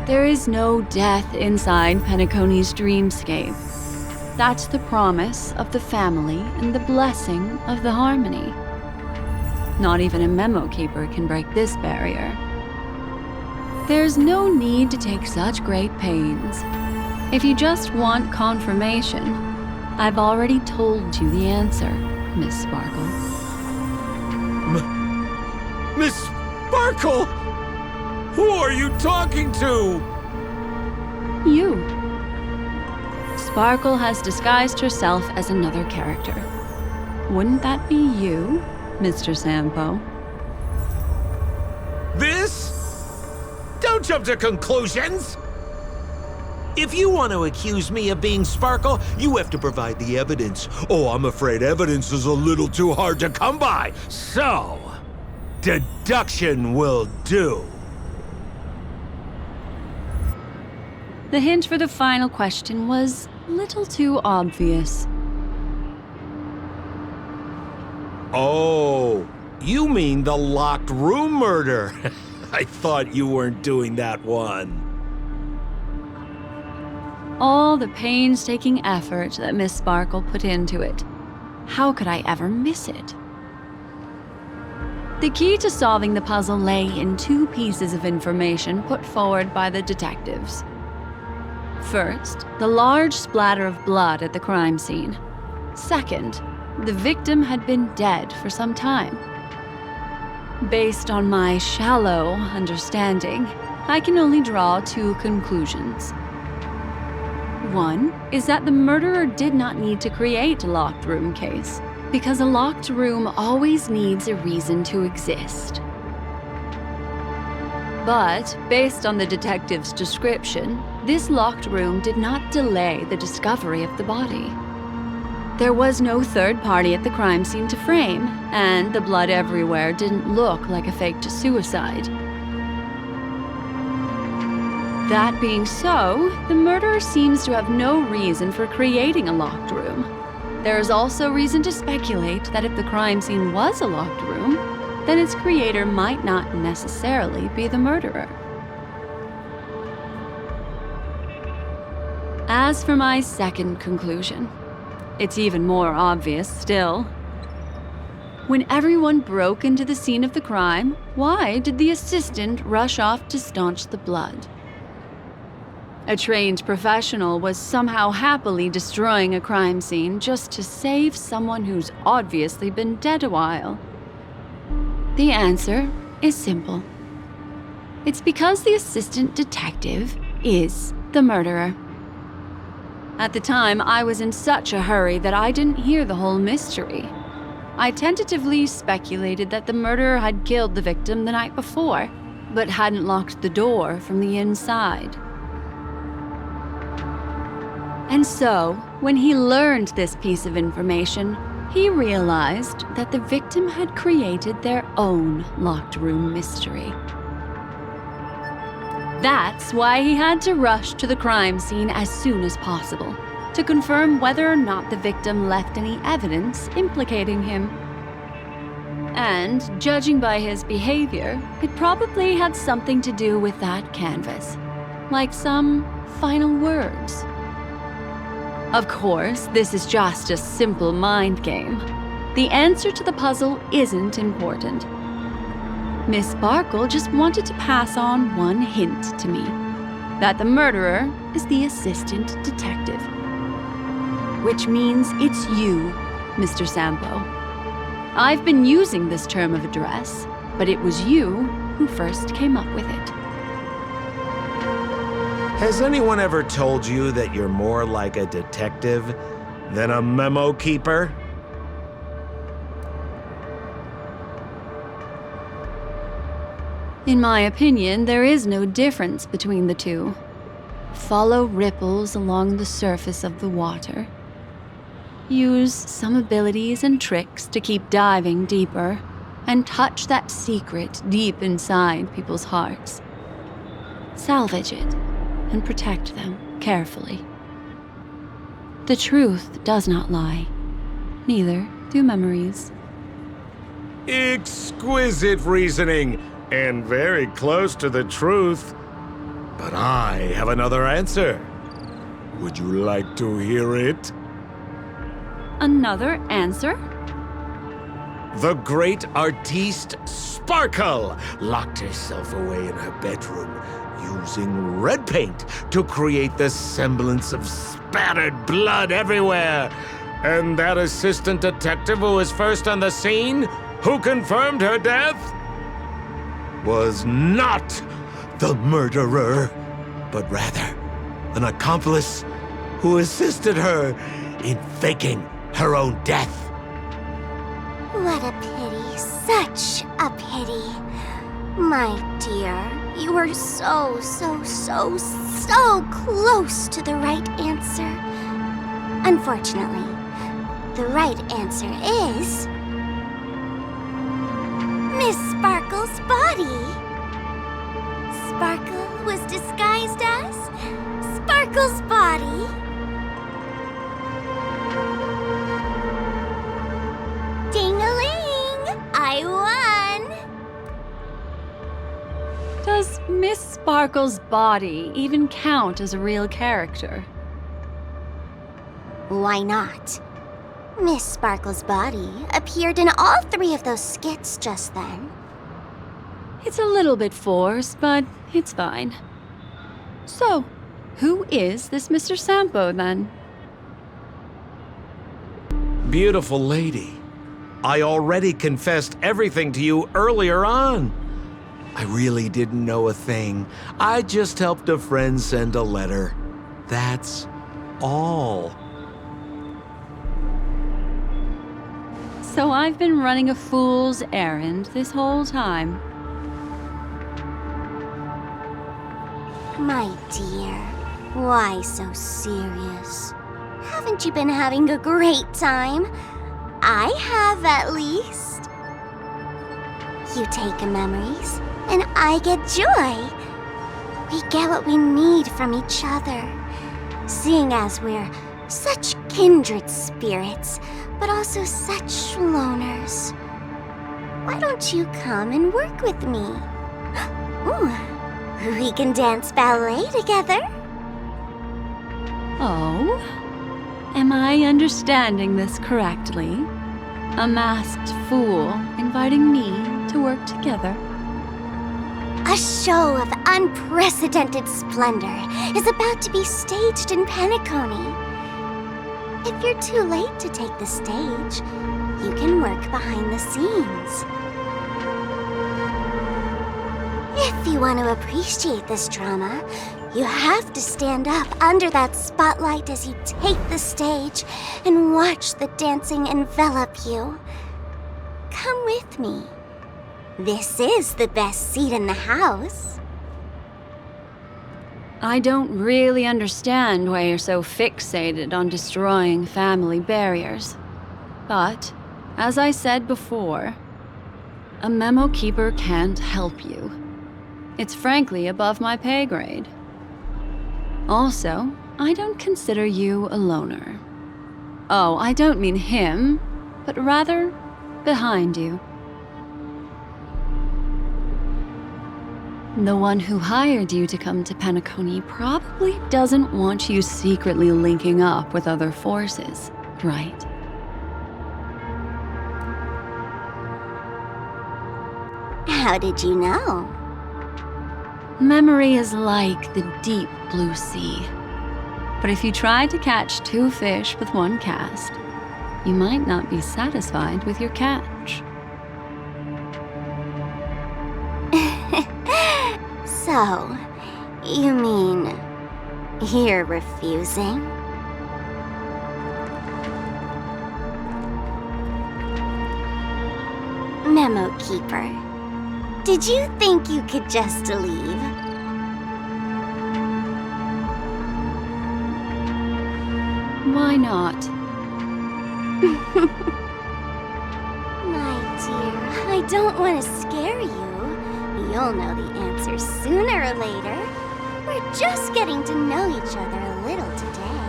There is no death inside Penacony's dreamscape. That's the promise of the family and the blessing of the harmony. Not even a memo keeper can break this barrier. There's no need to take such great pains. If you just want confirmation, I've already told you the answer, Miss Sparkle. Miss Sparkle! Who are you talking to? You. Sparkle has disguised herself as another character. Wouldn't that be you, Mr. Sampo? This? Don't jump to conclusions! If you want to accuse me of being Sparkle, you have to provide the evidence. Oh, I'm afraid evidence is a little too hard to come by. So, deduction will do. The hint for the final question was a little too obvious. Oh, you mean the locked room murder? I thought you weren't doing that one. All the painstaking effort that Miss Sparkle put into it. How could I ever miss it? The key to solving the puzzle lay in two pieces of information put forward by the detectives. First, the large splatter of blood at the crime scene. Second, the victim had been dead for some time. Based on my shallow understanding, I can only draw two conclusions. One is that the murderer did not need to create a locked room case, because a locked room always needs a reason to exist. But, based on the detective's description, this locked room did not delay the discovery of the body. There was no third party at the crime scene to frame, and the blood everywhere didn't look like a faked suicide. That being so, the murderer seems to have no reason for creating a locked room. There is also reason to speculate that if the crime scene was a locked room, then its creator might not necessarily be the murderer. As for my second conclusion, it's even more obvious still. When everyone broke into the scene of the crime, why did the assistant rush off to staunch the blood? A trained professional was somehow happily destroying a crime scene just to save someone who's obviously been dead a while. The answer is simple. It's because the assistant detective is the murderer. At the time, I was in such a hurry that I didn't hear the whole mystery. I tentatively speculated that the murderer had killed the victim the night before, but hadn't locked the door from the inside. And so, when he learned this piece of information, he realized that the victim had created their own locked room mystery. That's why he had to rush to the crime scene as soon as possible, to confirm whether or not the victim left any evidence implicating him. And, judging by his behavior, it probably had something to do with that canvas, like some final words. Of course, this is just a simple mind game. The answer to the puzzle isn't important. Miss Sparkle just wanted to pass on one hint to me, that the murderer is the assistant detective. Which means it's you, Mr. Sampo. I've been using this term of address, but it was you who first came up with it. Has anyone ever told you that you're more like a detective than a memo keeper? In my opinion, there is no difference between the two. Follow ripples along the surface of the water. Use some abilities and tricks to keep diving deeper, and touch that secret deep inside people's hearts. Salvage it and protect them carefully. The truth does not lie. Neither do memories. Exquisite reasoning, and very close to the truth. But I have another answer. Would you like to hear it? Another answer? The great artiste Sparkle locked herself away in her bedroom using red paint to create the semblance of spattered blood everywhere. And that assistant detective who was first on the scene, who confirmed her death, was not the murderer, but rather an accomplice who assisted her in faking her own death. What a pity, such a pity. My dear, you were so close to the right answer. Unfortunately, the right answer is... Miss Sparkle's body. Sparkle was disguised as Sparkle's body. Ding-a-ling! I won! Does Miss Sparkle's body even count as a real character? Why not? Miss Sparkle's body appeared in all 3 of those skits just then. It's a little bit forced, but it's fine. So, who is this Mr. Sampo, then? Beautiful lady, I already confessed everything to you earlier on. I really didn't know a thing. I just helped a friend send a letter. That's all. So I've been running a fool's errand this whole time. My dear, why so serious? Haven't you been having a great time? I have, at least. You take memories, and I get joy. We get what we need from each other, seeing as we're such kindred spirits, but also such loners. Why don't you come and work with me? Ooh, we can dance ballet together. Oh? Am I understanding this correctly? A masked fool inviting me to work together? A show of unprecedented splendor is about to be staged in Penacony. If you're too late to take the stage, you can work behind the scenes. If you want to appreciate this drama, you have to stand up under that spotlight as you take the stage and watch the dancing envelop you. Come with me. This is the best seat in the house. I don't really understand why you're so fixated on destroying family barriers. But, as I said before, a memo keeper can't help you. It's frankly above my pay grade. Also, I don't consider you a loner. Oh, I don't mean him, but rather behind you. The one who hired you to come to Penacony probably doesn't want you secretly linking up with other forces, right? How did you know? Memory is like the deep blue sea. But if you try to catch 2 fish with 1 cast, you might not be satisfied with your catch. So, you mean you're refusing? Memo Keeper, did you think you could just leave? Why not? My dear, I don't want to scare you. You'll know the answer sooner or later. We're just getting to know each other a little today.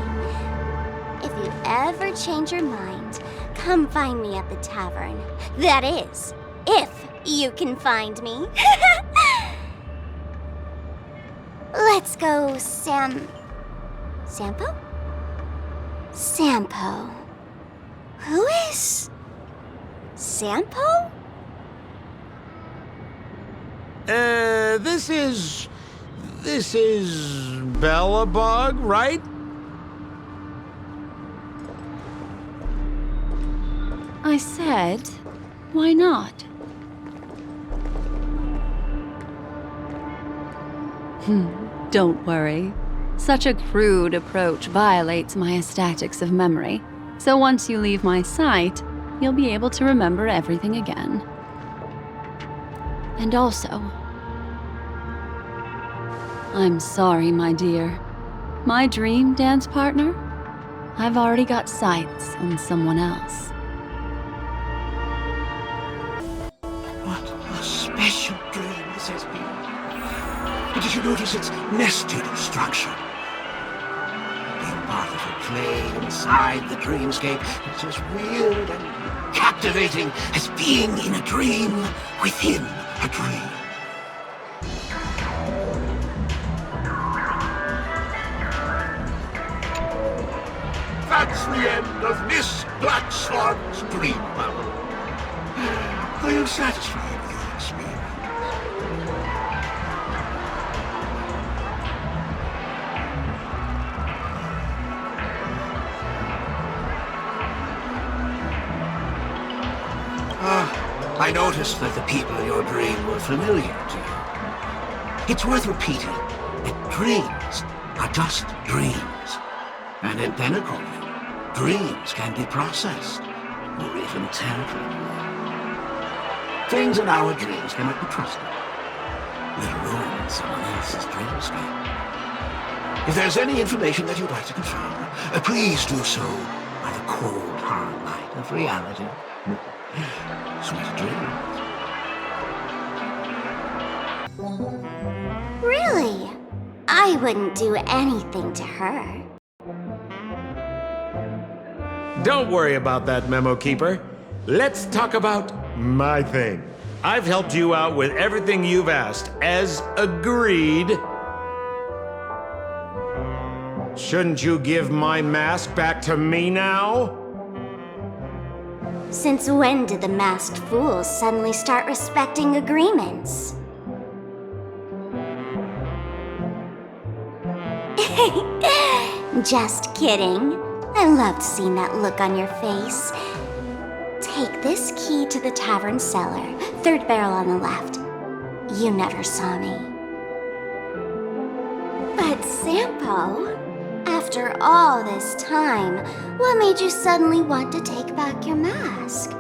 If you ever change your mind, come find me at the tavern. That is, if you can find me. Let's go, Sampo? Sampo. Who is Sampo? This is Bellabog, right? I said, why not? Don't worry. Such a crude approach violates my statics of memory. So once you leave my sight, you'll be able to remember everything again. And also, I'm sorry, my dear. My dream dance partner? I've already got sights on someone else. What a special dream this has been. Did you notice its nested structure? Being part of a play inside the dreamscape is as weird and captivating as being in a dream within a dream. That's the end of Miss Black Swan's dream bubble. Are you satisfied with your experience? I noticed that the people in your dream were familiar to you. It's worth repeating that dreams are just dreams. And in Pinnacle, dreams can be processed, or even tampered with. Things in our dreams cannot be trusted. They'll ruin someone else's dreamscape. If there's any information that you'd like to confirm, please do so by the cold, hard light of reality. Sweet dreams. Really? I wouldn't do anything to her. Don't worry about that, Memo Keeper. Let's talk about my thing. I've helped you out with everything you've asked, as agreed. Shouldn't you give my mask back to me now? Since when did the masked fools suddenly start respecting agreements? Just kidding. I loved seeing that look on your face. Take this key to the tavern cellar, third barrel on the left. You never saw me. But Sampo, after all this time, what made you suddenly want to take back your mask?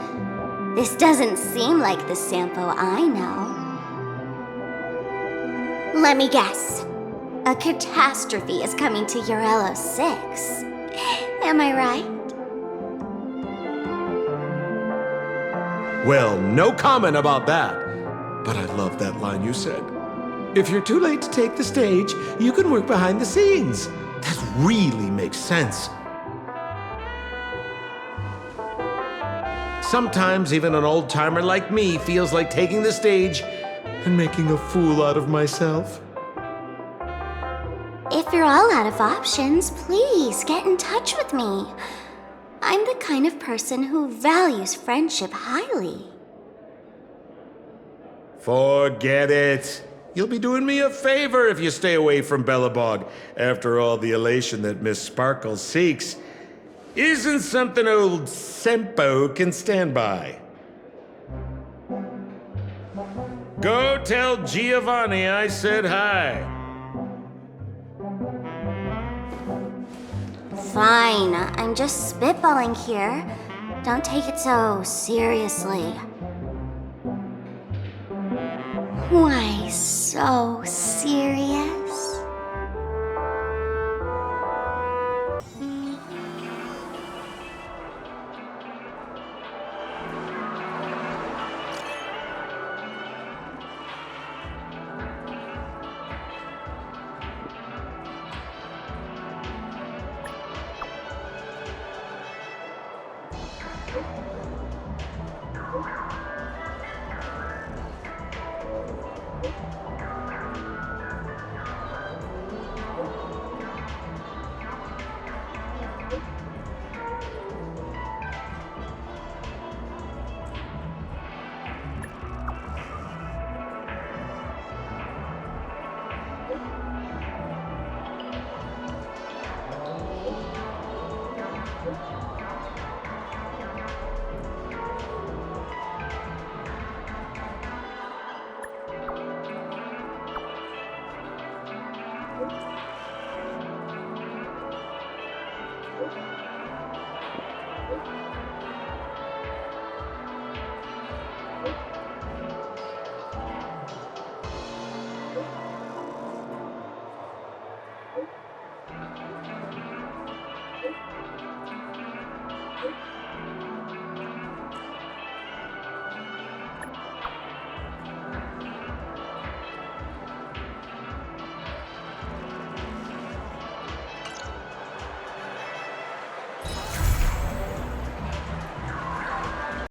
This doesn't seem like the Sampo I know. Let me guess. A catastrophe is coming to Urello 6. Am I right? Well, no comment about that. But I love that line you said. If you're too late to take the stage, you can work behind the scenes. That really makes sense. Sometimes even an old-timer like me feels like taking the stage and making a fool out of myself. If you're all out of options, please get in touch with me. I'm the kind of person who values friendship highly. Forget it. You'll be doing me a favor if you stay away from Bellabog. After all, the elation that Miss Sparkle seeks isn't something old Sempo can stand by. Go tell Giovanni I said hi. Fine, I'm just spitballing here. Don't take it so seriously. Why so serious?